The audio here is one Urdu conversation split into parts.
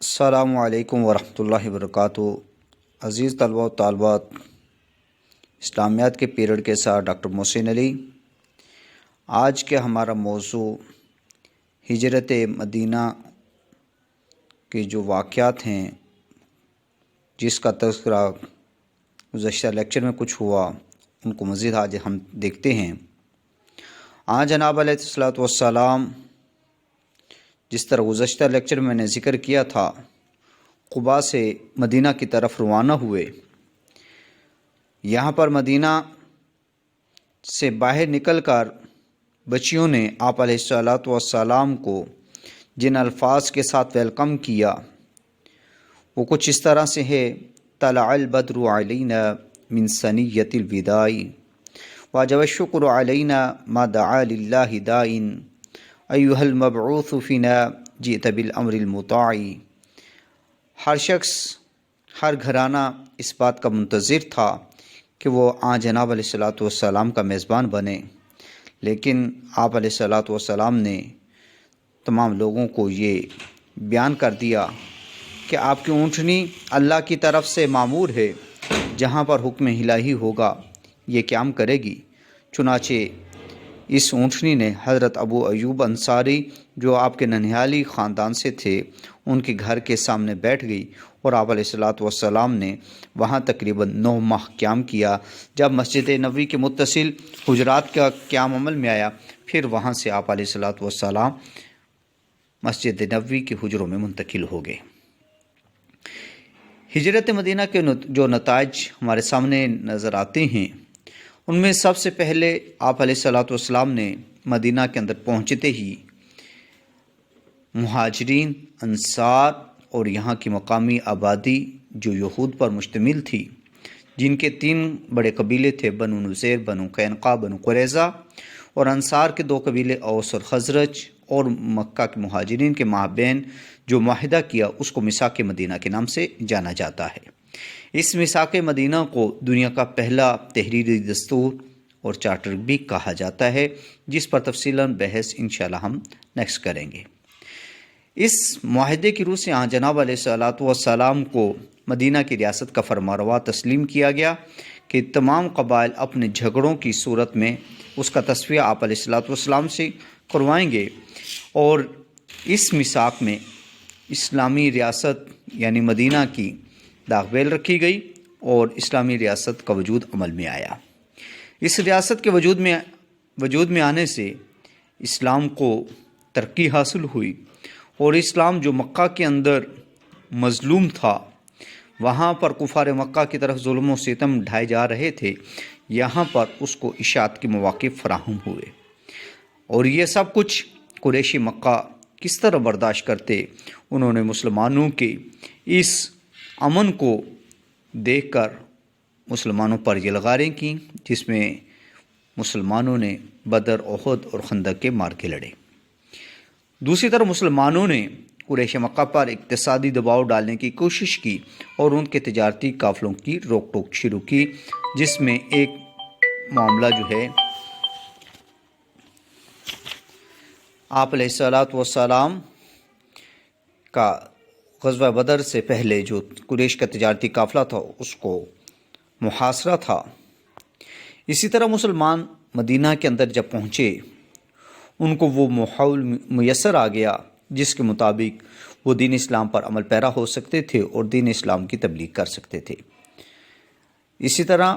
السلام علیکم ورحمۃ اللہ وبرکاتہ۔ عزیز طلبہ و طالبات، اسلامیات کے پیریڈ کے ساتھ ڈاکٹر محسن علی۔ آج کے ہمارا موضوع ہجرت مدینہ کے جو واقعات ہیں، جس کا تذکرہ گزشتہ لیکچر میں کچھ ہوا، ان کو مزید آج ہم دیکھتے ہیں۔ جناب علیہ الصلوۃ والسلام، جس طرح گزشتہ لیکچر میں نے ذکر کیا تھا، قباء سے مدینہ کی طرف روانہ ہوئے۔ یہاں پر مدینہ سے باہر نکل کر بچیوں نے آپ علیہ الصلوۃ والسلام کو جن الفاظ کے ساتھ ویلکم کیا، وہ کچھ اس طرح سے ہے: طلع البدر علینا من ثنیۃ الوداع واجب الشکر علینا ما دعا للہ داع ایھا المبعوث فینا جئت بالامر المطاع۔ ہر شخص، ہر گھرانہ اس بات کا منتظر تھا کہ وہ جناب علیہ الصلوۃ والسلام کا میزبان بنے، لیکن آپ علیہ الصلوۃ والسلام نے تمام لوگوں کو یہ بیان کر دیا کہ آپ کی اونٹنی اللہ کی طرف سے مامور ہے، جہاں پر حکم الہی ہوگا یہ قیام کرے گی۔ چنانچہ اس اونٹنی نے حضرت ابو ایوب انصاری، جو آپ کے ننھیالی خاندان سے تھے، ان کے گھر کے سامنے بیٹھ گئی، اور آپ علیہ الصلوۃ والسلام نے وہاں تقریباً 9 ماہ قیام کیا۔ جب مسجد نبوی کے متصل حجرات کا قیام عمل میں آیا، پھر وہاں سے آپ علیہ الصلوۃ والسلام مسجد نبوی کے حجروں میں منتقل ہو گئے۔ ہجرت مدینہ کے جو نتائج ہمارے سامنے نظر آتے ہیں، ان میں سب سے پہلے آپ علیہ الصلوۃ والسلام نے مدینہ کے اندر پہنچتے ہی مہاجرین، انصار اور یہاں کی مقامی آبادی جو یہود پر مشتمل تھی، جن کے 3 بڑے قبیلے تھے، بنو نذیر، بنو قینقاع، بنو قریظہ، اور انصار کے 2 قبیلے اوس اور خزرج، اور مکہ کے مہاجرین کے مابین جو معاہدہ کیا، اس کو میثاق مدینہ کے نام سے جانا جاتا ہے۔ اس میثاق مدینہ کو دنیا کا پہلا تحریری دستور اور چارٹر بھی کہا جاتا ہے، جس پر تفصیلاً بحث انشاءاللہ ہم نیکسٹ کریں گے۔ اس معاہدے کی روح سے جناب علیہ الصلوۃ والسلام کو مدینہ کی ریاست کا فرمانروا تسلیم کیا گیا کہ تمام قبائل اپنے جھگڑوں کی صورت میں اس کا تصفیہ آپ علیہ الصلوۃ والسلام سے کروائیں گے، اور اس میثاق میں اسلامی ریاست یعنی مدینہ کی داغ بیل رکھی گئی، اور اسلامی ریاست کا وجود عمل میں آیا۔ اس ریاست کے وجود میں آنے سے اسلام کو ترقی حاصل ہوئی، اور اسلام جو مکہ کے اندر مظلوم تھا، وہاں پر کفار مکہ کی طرف ظلم و ستم ڈھائے جا رہے تھے، یہاں پر اس کو اشاعت کے مواقع فراہم ہوئے، اور یہ سب کچھ قریش مکہ کس طرح برداشت کرتے، انہوں نے مسلمانوں کے اس امن کو دیکھ کر مسلمانوں پر یلغاریں کیں، جس میں مسلمانوں نے بدر، احد اور خندق کے معرکے لڑے۔ دوسری طرف مسلمانوں نے قریش مکہ پر اقتصادی دباؤ ڈالنے کی کوشش کی، اور ان کے تجارتی قافلوں کی روک ٹوک شروع کی، جس میں ایک معاملہ جو ہے آپ علیہ الصلوۃ والسلام کا غزوہ بدر سے پہلے جو قریش کا تجارتی قافلہ تھا، اس کو محاصرہ تھا۔ اسی طرح مسلمان مدینہ کے اندر جب پہنچے، ان کو وہ ماحول میسر آ گیا جس کے مطابق وہ دین اسلام پر عمل پیرا ہو سکتے تھے اور دین اسلام کی تبلیغ کر سکتے تھے۔ اسی طرح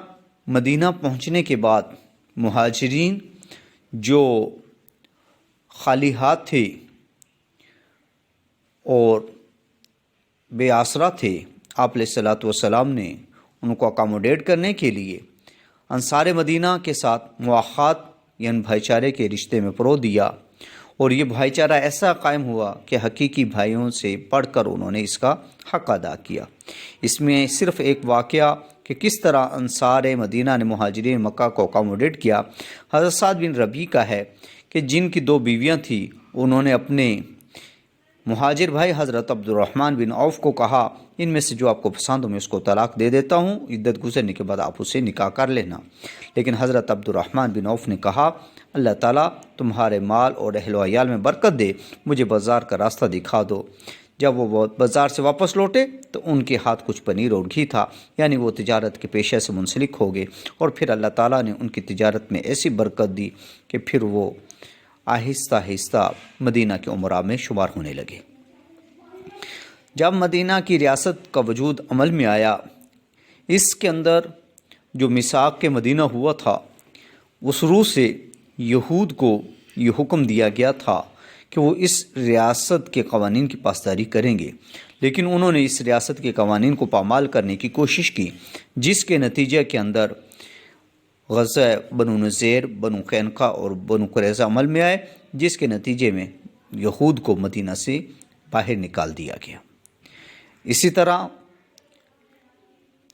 مدینہ پہنچنے کے بعد مہاجرین جو خالی ہاتھ تھے اور بے آسرا تھے، آپ علیہ الصلوۃ والسلام نے ان کو اکاموڈیٹ کرنے کے لیے انصار مدینہ کے ساتھ مواخات یعنی بھائی چارے کے رشتے میں پرو دیا، اور یہ بھائی چارہ ایسا قائم ہوا کہ حقیقی بھائیوں سے بڑھ کر انہوں نے اس کا حق ادا کیا۔ اس میں صرف ایک واقعہ کہ کس طرح انصار مدینہ نے مہاجرین مکہ کو اکاموڈیٹ کیا، حضرت سعد بن ربیع کا ہے کہ جن کی 2 بیویاں تھیں، انہوں نے اپنے مہاجر بھائی حضرت عبد الرحمن بن عوف کو کہا، ان میں سے جو آپ کو پسند ہو میں اس کو طلاق دے دیتا ہوں، عدت گزرنے کے بعد آپ اسے نکاح کر لینا۔ لیکن حضرت عبد الرحمن بن عوف نے کہا، اللہ تعالیٰ تمہارے مال اور اہل و عیال میں برکت دے، مجھے بازار کا راستہ دکھا دو۔ جب وہ بازار سے واپس لوٹے تو ان کے ہاتھ کچھ پنیر اور گھی تھا، یعنی وہ تجارت کے پیشے سے منسلک ہو گئے، اور پھر اللہ تعالیٰ نے ان کی تجارت میں ایسی برکت دی کہ پھر وہ آہستہ آہستہ مدینہ کے عمراء میں شمار ہونے لگے۔ جب مدینہ کی ریاست کا وجود عمل میں آیا، اس کے اندر جو میثاق کے مدینہ ہوا تھا، اس روح سے یہود کو یہ حکم دیا گیا تھا کہ وہ اس ریاست کے قوانین کی پاسداری کریں گے، لیکن انہوں نے اس ریاست کے قوانین کو پامال کرنے کی کوشش کی، جس کے نتیجے کے اندر غزوہ بنو نذیر، بنو قینقاع اور بنو قریظہ عمل میں آئے، جس کے نتیجے میں یہود کو مدینہ سے باہر نکال دیا گیا۔ اسی طرح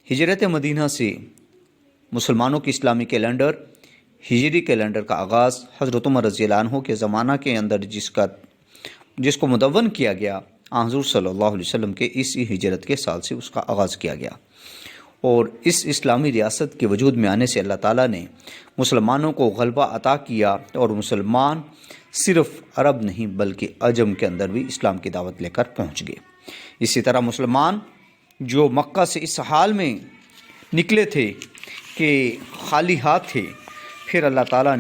ہجرت مدینہ سے مسلمانوں کی اسلامی کیلنڈر، ہجری کیلنڈر کا آغاز حضرت عمر رضی اللہ عنہ کے زمانہ کے اندر جس کو مدون کیا گیا، حضور صلی اللہ علیہ وسلم کے اسی ہجرت کے سال سے اس کا آغاز کیا گیا، اور اس اسلامی ریاست کے وجود میں آنے سے اللہ تعالیٰ نے مسلمانوں کو غلبہ عطا کیا، اور مسلمان صرف عرب نہیں بلکہ عجم کے اندر بھی اسلام کی دعوت لے کر پہنچ گئے۔ اسی طرح مسلمان جو مکہ سے اس حال میں نکلے تھے کہ خالی ہاتھ تھے، پھر اللہ تعالیٰ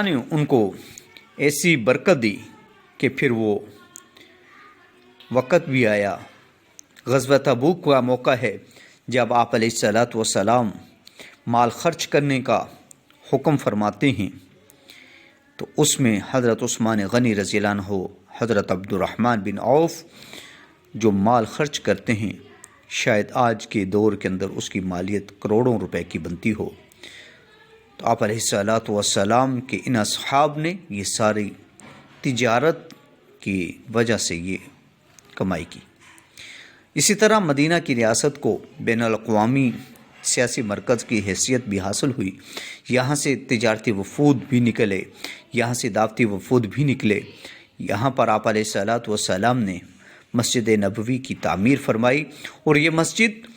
نے ان کو ایسی برکت دی کہ پھر وہ وقت بھی آیا۔ غزوہ تبوک کا موقع ہے جب آپ علیہ الصلوۃ والسلام مال خرچ کرنے کا حکم فرماتے ہیں، تو اس میں حضرت عثمان غنی رضی اللہ عنہ، حضرت عبد الرحمن بن عوف جو مال خرچ کرتے ہیں، شاید آج کے دور کے اندر اس کی مالیت کروڑوں روپے کی بنتی ہو۔ تو آپ علیہ الصلوۃ والسلام کے ان اصحاب نے یہ ساری تجارت کی وجہ سے یہ کمائی کی۔ اسی طرح مدینہ کی ریاست کو بین الاقوامی سیاسی مرکز کی حیثیت بھی حاصل ہوئی، یہاں سے تجارتی وفود بھی نکلے، یہاں سے دعوتی وفود بھی نکلے۔ یہاں پر آپ علیہ الصلوۃ والسلام نے مسجد نبوی کی تعمیر فرمائی، اور یہ مسجد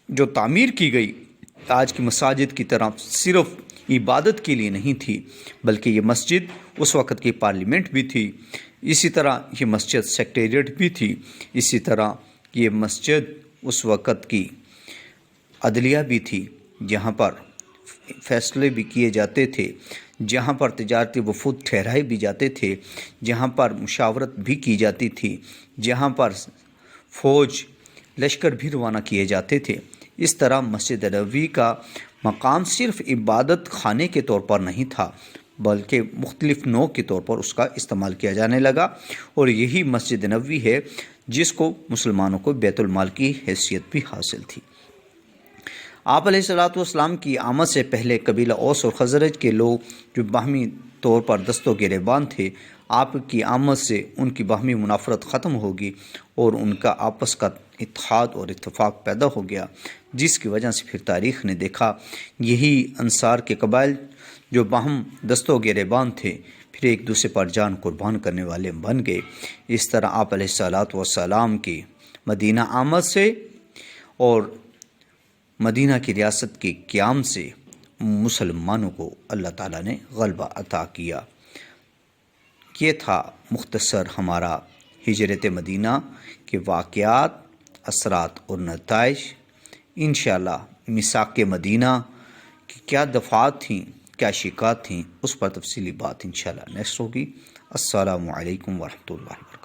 جو تعمیر کی گئی آج کی مساجد کی طرح صرف عبادت کے لیے نہیں تھی، بلکہ یہ مسجد اس وقت کی پارلیمنٹ بھی تھی، اسی طرح یہ مسجد سیکریٹریٹ بھی تھی، اسی طرح یہ مسجد اس وقت کی عدلیہ بھی تھی، جہاں پر فیصلے بھی کیے جاتے تھے، جہاں پر تجارتی وفود ٹھہرائے بھی جاتے تھے، جہاں پر مشاورت بھی کی جاتی تھی، جہاں پر فوج لشکر بھی روانہ کیے جاتے تھے۔ اس طرح مسجد نبوی کا مقام صرف عبادت خانے کے طور پر نہیں تھا، بلکہ مختلف نوع کے طور پر اس کا استعمال کیا جانے لگا، اور یہی مسجد نبوی ہے جس کو مسلمانوں کو بیت المال کی حیثیت بھی حاصل تھی۔ آپ علیہ الصلوۃ والسلام کی آمد سے پہلے قبیلہ اوس اور خزرج کے لوگ جو باہمی طور پر دست و گریبان تھے، آپ کی آمد سے ان کی باہمی منافرت ختم ہوگی اور ان کا آپس کا اتحاد اور اتفاق پیدا ہو گیا، جس کی وجہ سے پھر تاریخ نے دیکھا یہی انصار کے قبائل جو باہم دست و گریبان تھے پھر ایک دوسرے پر جان قربان کرنے والے بن گئے۔ اس طرح آپ علیہ الصلوۃ والسلام کی مدینہ آمد سے اور مدینہ کی ریاست کے قیام سے مسلمانوں کو اللہ تعالیٰ نے غلبہ عطا کیا۔ یہ تھا مختصر ہمارا ہجرت مدینہ کے واقعات، اثرات اور نتائج۔ انشاءاللہ میثاق مدینہ کی کیا دفعات تھیں، کیا شکایات تھیں، اس پر تفصیلی بات انشاءاللہ نیکسٹ ہوگی۔ السلام علیکم ورحمۃ اللہ وبرکاتہ۔